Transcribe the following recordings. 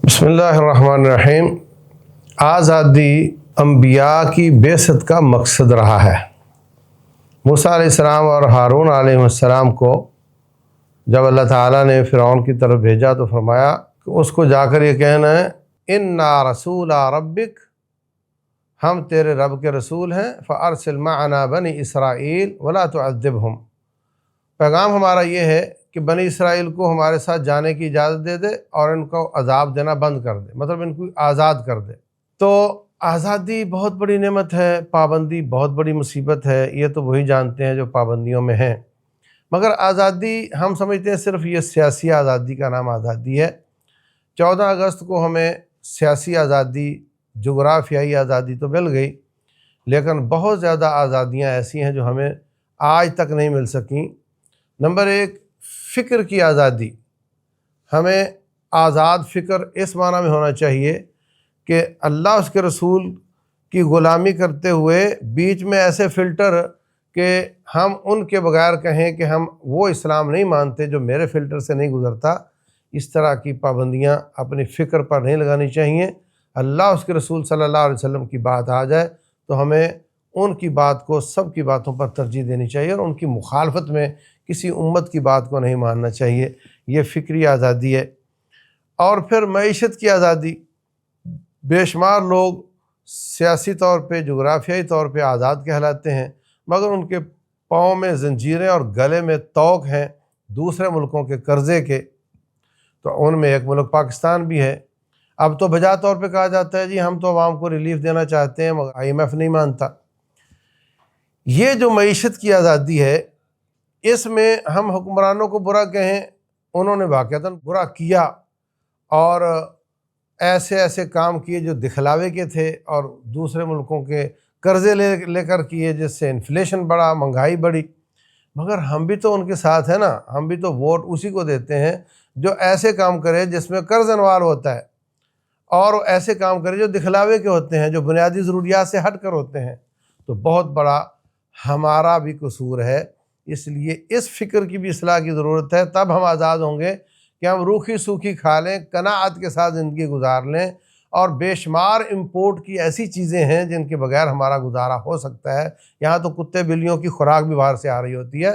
بسم اللہ الرحمن الرحیم۔ آزادی انبیاء کی بعثت کا مقصد رہا ہے۔ موسیٰ علیہ السلام اور ہارون علیہ السلام کو جب اللہ تعالیٰ نے فرعون کی طرف بھیجا تو فرمایا کہ اس کو جا کر یہ کہنا ہے انا رسول ربک، ہم تیرے رب کے رسول ہیں، فارسل معنا بنی اسرائیل ولا تعذبہم۔ پیغام ہمارا یہ ہے کہ بنی اسرائیل کو ہمارے ساتھ جانے کی اجازت دے دے اور ان کو عذاب دینا بند کر دے، مطلب ان کو آزاد کر دے۔ تو آزادی بہت بڑی نعمت ہے، پابندی بہت بڑی مصیبت ہے، یہ تو وہی جانتے ہیں جو پابندیوں میں ہیں۔ مگر آزادی ہم سمجھتے ہیں صرف یہ سیاسی آزادی کا نام آزادی ہے۔ 14 اگست کو ہمیں سیاسی آزادی، جغرافیائی آزادی تو مل گئی، لیکن بہت زیادہ آزادیاں ایسی ہیں جو ہمیں آج تک نہیں مل سکیں۔ نمبر 1، فکر کی آزادی۔ ہمیں آزاد فکر اس معنی میں ہونا چاہیے کہ اللہ اس کے رسول کی غلامی کرتے ہوئے بیچ میں ایسے فلٹر کہ ہم ان کے بغیر کہیں کہ ہم وہ اسلام نہیں مانتے جو میرے فلٹر سے نہیں گزرتا، اس طرح کی پابندیاں اپنی فکر پر نہیں لگانی چاہیے۔ اللہ اس کے رسول صلی اللہ علیہ وسلم کی بات آ جائے تو ہمیں ان کی بات کو سب کی باتوں پر ترجیح دینی چاہیے اور ان کی مخالفت میں کسی امت کی بات کو نہیں ماننا چاہیے۔ یہ فکری آزادی ہے۔ اور پھر معیشت کی آزادی۔ بے شمار لوگ سیاسی طور پہ، جغرافیائی طور پہ آزاد کہلاتے ہیں، مگر ان کے پاؤں میں زنجیریں اور گلے میں طوق ہیں دوسرے ملکوں کے قرضے کے۔ تو ان میں ایک ملک پاکستان بھی ہے۔ اب تو بجا طور پہ کہا جاتا ہے جی ہم تو عوام کو ریلیف دینا چاہتے ہیں، مگر IMF نہیں مانتا۔ یہ جو معیشت کی آزادی ہے، اس میں ہم حکمرانوں کو برا کہیں، انہوں نے واقعتاً برا کیا اور ایسے ایسے کام کیے جو دکھلاوے کے تھے اور دوسرے ملکوں کے قرضے لے کر کیے، جس سے انفلیشن بڑھا، مہنگائی بڑھی۔ مگر ہم بھی تو ان کے ساتھ ہیں نا، ہم بھی تو ووٹ اسی کو دیتے ہیں جو ایسے کام کرے جس میں قرض انوال ہوتا ہے، اور ایسے کام کرے جو دکھلاوے کے ہوتے ہیں، جو بنیادی ضروریات سے ہٹ کر ہوتے ہیں۔ تو بہت بڑا ہمارا بھی قصور ہے، اس لیے اس فکر کی بھی اصلاح کی ضرورت ہے، تب ہم آزاد ہوں گے کہ ہم روکھی سوکھی کھا لیں، قناعت کے ساتھ زندگی گزار لیں۔ اور بے شمار امپورٹ کی ایسی چیزیں ہیں جن کے بغیر ہمارا گزارا ہو سکتا ہے، یہاں تو کتے بلیوں کی خوراک بھی باہر سے آ رہی ہوتی ہے۔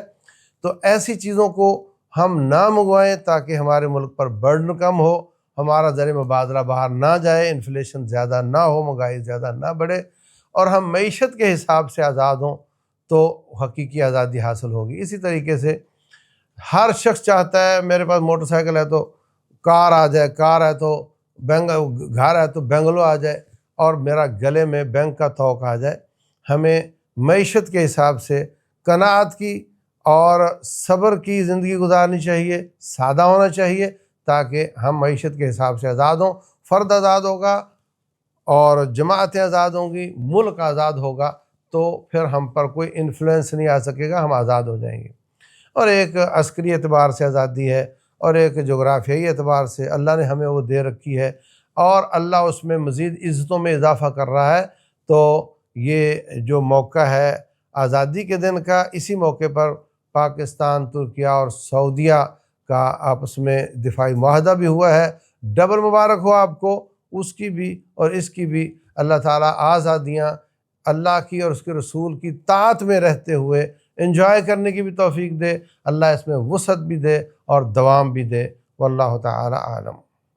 تو ایسی چیزوں کو ہم نہ منگوائیں تاکہ ہمارے ملک پر برڈن کم ہو، ہمارا زر مبادلہ باہر نہ جائے، انفلیشن زیادہ نہ ہو، مہنگائی زیادہ نہ بڑھے، اور ہم معیشت کے حساب سے آزاد ہوں تو حقیقی آزادی حاصل ہوگی۔ اسی طریقے سے ہر شخص چاہتا ہے میرے پاس موٹر سائیکل ہے تو کار آ جائے، کار ہے تو گھر ہے تو بنگلو آ جائے، اور میرا گلے میں بینک کا طوق آ جائے۔ ہمیں معیشت کے حساب سے قناعت کی اور صبر کی زندگی گزارنی چاہیے، سادہ ہونا چاہیے، تاکہ ہم معیشت کے حساب سے آزاد ہوں۔ فرد آزاد ہوگا اور جماعتیں آزاد ہوں گی، ملک آزاد ہوگا، تو پھر ہم پر کوئی انفلوئنس نہیں آ سکے گا، ہم آزاد ہو جائیں گے۔ اور ایک عسکری اعتبار سے آزادی ہے، اور ایک جغرافیائی اعتبار سے اللہ نے ہمیں وہ دے رکھی ہے، اور اللہ اس میں مزید عزتوں میں اضافہ کر رہا ہے۔ تو یہ جو موقع ہے آزادی کے دن کا، اسی موقع پر پاکستان، ترکیہ اور سعودیہ کا آپس میں دفاعی معاہدہ بھی ہوا ہے۔ ڈبل مبارک ہو آپ کو، اس کی بھی اور اس کی بھی۔ اللہ تعالیٰ آزادیاں اللہ کی اور اس کے رسول کی طاعت میں رہتے ہوئے انجوائے کرنے کی بھی توفیق دے، اللہ اس میں وسعت بھی دے اور دوام بھی دے۔ واللہ تعالیٰ عالم۔